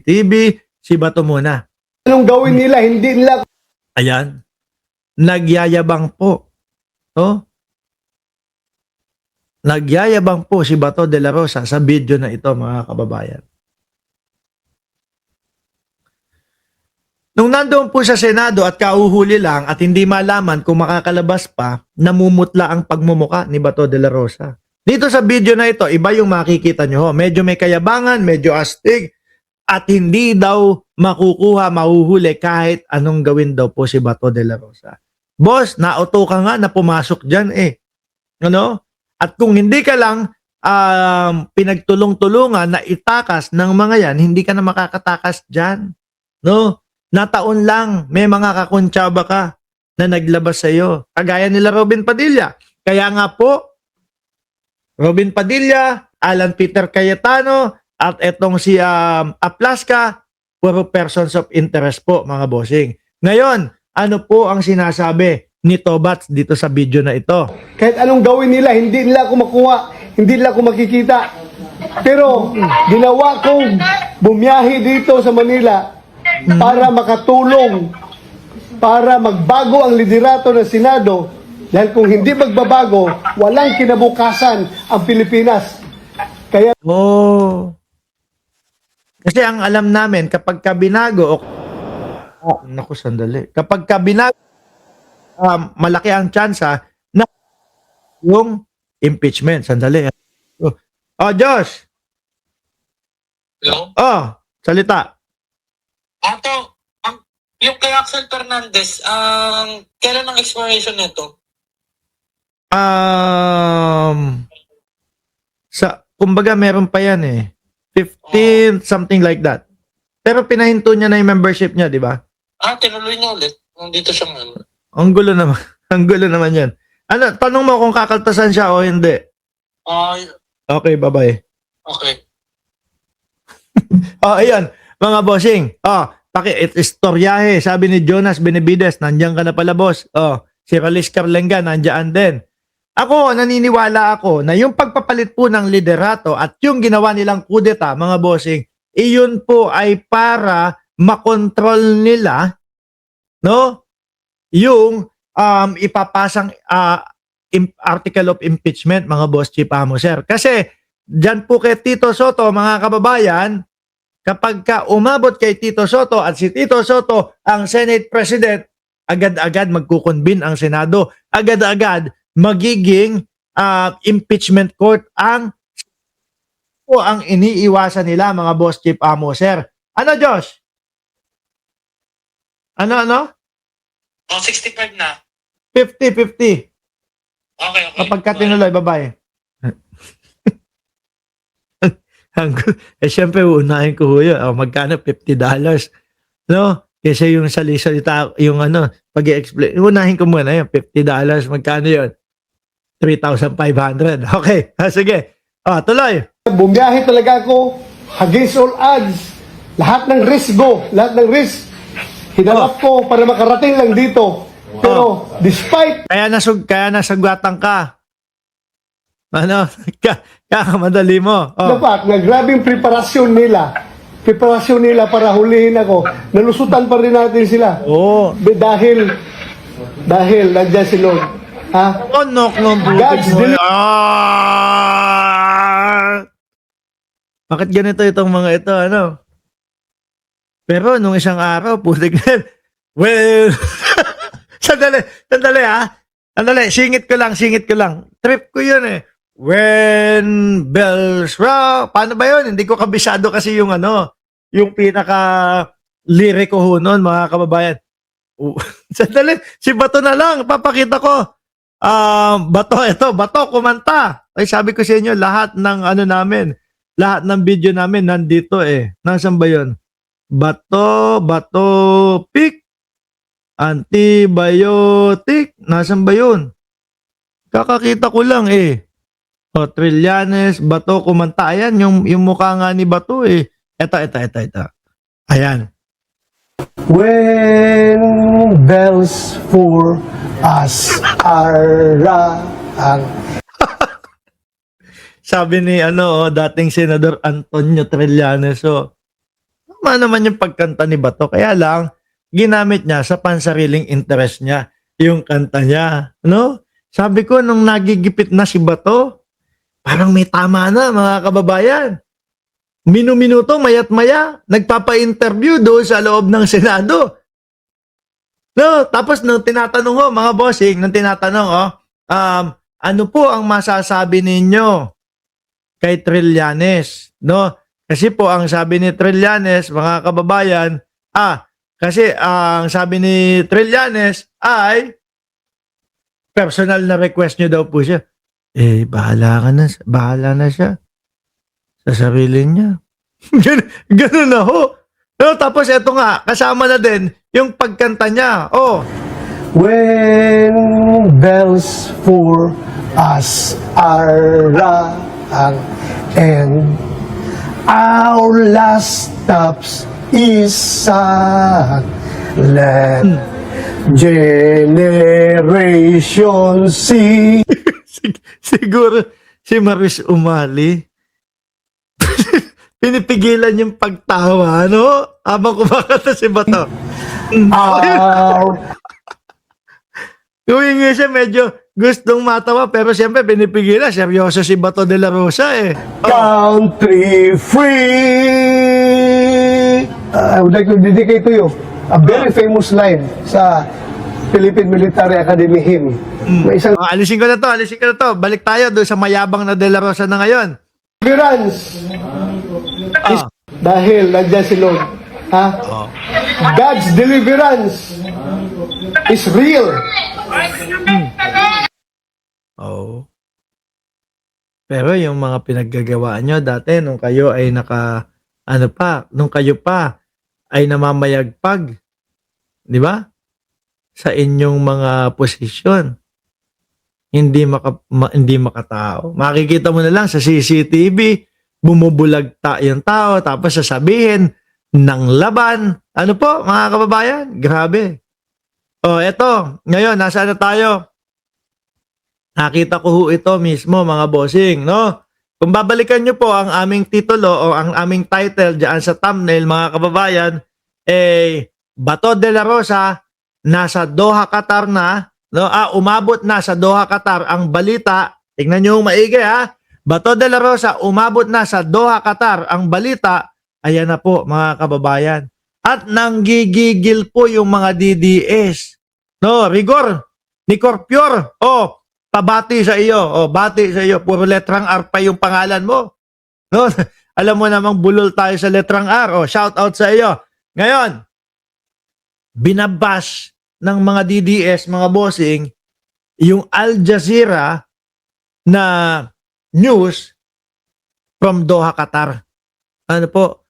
TV, si Bato muna. Anong gawin nila? Hindi nila Ayan. Nagyayabang po. Oh. Nagyayabang po si Bato de la Rosa sa video na ito, mga kababayan. Nung nandoon po sa Senado at kauhuli lang at hindi malaman kung makakalabas pa, namumutla ang pagmumuka ni Bato de la Rosa. Dito sa video na ito, iba yung makikita nyo. Medyo may kayabangan, medyo astig, at hindi daw makukuha, mahuhuli kahit anong gawin daw po si Bato de la Rosa. Boss, nauto ka nga na pumasok dyan eh. Ano? At kung hindi ka lang pinagtulong-tulungan na itakas ng mga yan, hindi ka na makakatakas dyan. No? Nataon lang, may mga kakuntsaba ka na naglabas sa iyo. Kagaya nila Robin Padilla. Kaya nga po, Robin Padilla, Alan Peter Cayetano, at etong si Aplaska, puro persons of interest po, mga bossing. Ngayon, ano po ang sinasabi ni Tobats dito sa video na ito? kahit anong gawin nila, hindi nila ako makuha, hindi nila ako makikita. Pero ginawa kong bumiyahe dito sa Manila para makatulong, para magbago ang liderato ng Senado. Dahil kung hindi magbabago, walang kinabukasan ang Pilipinas. Kaya Oh. Kasi ang alam namin, kapag ka binago, naku, sandali. Kapag ka binago, malaki ang tsansa na yung impeachment. Sandali. Oh, Josh. Hello? Oh, salita. Ato, yung kay Axel Fernandez, kailan ang expiration nito? Kumbaga meron pa yan eh. 15, something like that. Pero pinahinto niya na yung membership niya, di ba? Tinuloy niya ulit. Nandito siya ngayon. Ang gulo naman. Ang gulo naman yan. Ano, tanong mo kung kakaltasan siya o hindi. Okay, bye-bye. Okay. Oh, ayan. Mga bossing. Oh, istoryahe. Sabi ni Jonas Benavides, nandiyan ka na pala, boss. Oh, si Ralis Carlenga, nandiyan din. Ako, naniniwala ako na yung pagpapalit po ng liderato at yung ginawa nilang kudeta, mga bossing, iyon po ay para makontrol nila, no? Yung ipapasang article of impeachment, mga boss Chief Amo, sir. Kasi dyan po kay Tito Soto, mga kababayan, kapag ka umabot kay Tito Soto at si Tito Soto ang Senate President, agad-agad magkukonvene ang Senado. Agad-agad magiging impeachment court ang iniiwasan nila, mga boss Chief Amo, sir. Ano, Josh? Ano? 65 na. 50-50. Okay. Kapag ka tinuloy, babae. Siyempre, unahin ko ho yun. Magkano? $50. No? Kasi yung salita, yung pag-i-explain. Unahin ko muna yun. $50. Magkano yun? 3,500. Okay. Sige. Tuloy. bumiyahe talaga ako against all odds. Lahat ng risk hinarap ko para makarating lang dito. Pero despite Kaya nasugatan ka. Ano? Kakamadali mo. the fact na grabing preparasyon nila para hulihin ako, nalusutan pa rin natin sila. Oo. Dahil nandiyan si Lord. Nok ng God's butik mo. Bakit ganito itong mga ito, ano? Pero nung isang araw, putik na. Well, sandali ha. Sandali, singit ko lang. Trip ko yun eh. When bells rock. Paano ba yun? Hindi ko kabisado kasi yung yung pinaka lyric ko ho noon, mga kababayan. Sandali, si Bato na lang, papakita ko. Bato, kumanta. Ay, sabi ko sa inyo, lahat ng lahat ng video namin nandito eh. Nasaan ba yun? Bato, pick, antibiotic. Nasaan ba yun? Kakakita ko lang eh. Trillanes, Bato, kumanta. Ayan, yung mukha nga ni Bato eh. Ito. Ayan. When bells for us are Sabi ni dating Senador Antonio Trillanes. So, tama naman yung pagkanta ni Bato. Kaya lang, ginamit niya sa pansariling interest niya yung kanta niya. No? Sabi ko, nung nagigipit na si Bato, parang may tama na, mga kababayan. Minu-minuto, mayat-maya, nagpapa-interview doon sa loob ng Senado. No, tapos nung tinatanong ko, mga bossing, nung tinatanong, ano po ang masasabi ninyo kay Trillanes? No? Kasi po, ang sabi ni Trillanes, mga kababayan, kasi ang sabi ni Trillanes ay personal na request niyo daw po siya. Bahala na siya sa sarili niya. Ganun na ho. No, tapos eto nga, kasama na din yung pagkanta niya. When bells for us are rung and our last stops is sad, let generation see. Siguro si Maris Umali pinipigilan yung pagtawa, no? Habang kumakanta si Bato. Our Humingi siya, medyo gustong matawa, pero siyempre pinipigilan. Seryoso si Bato de la Rosa eh. country free. I would like to dedicate to you a very famous line sa Philippine Military Academy hymn. May isang Alisin ko na to. Balik tayo doon sa mayabang na de la Rosa na ngayon. deliverance Ah. dahil nandiyan si Lord. God's deliverance is real. Oh. Pero yung mga pinaggagawa nyo dati nung kayo ay nung kayo pa ay namamayagpag, di ba? Sa inyong mga posisyon. Hindi makatao. Makikita mo na lang sa CCTV, bumubulagta yung tao, tapos sasabihin ng laban. Ano po, mga kababayan? Grabe. Eto, ngayon, nasaan na tayo? Nakita ko ho ito mismo, mga bossing, no? Kung babalikan nyo po ang aming titulo o ang aming title diyan sa thumbnail, mga kababayan, Bato de la Rosa, nasa Doha, Qatar na, no? Umabot na sa Doha, Qatar ang balita. Tingnan nyo maigi, ha? Bato de la Rosa, umabot na sa Doha, Qatar ang balita. Ayan na po, mga kababayan. At nanggigigil po yung mga DDS. No, Rigor, ni Corpior, pabati sa iyo. Bati sa iyo. Puro letrang R pa yung pangalan mo. No? Alam mo namang bulol tayo sa letrang R. Shout out sa iyo. Ngayon, binabash ng mga DDS, mga bossing, yung Al Jazeera na news from Doha, Qatar. Ano po?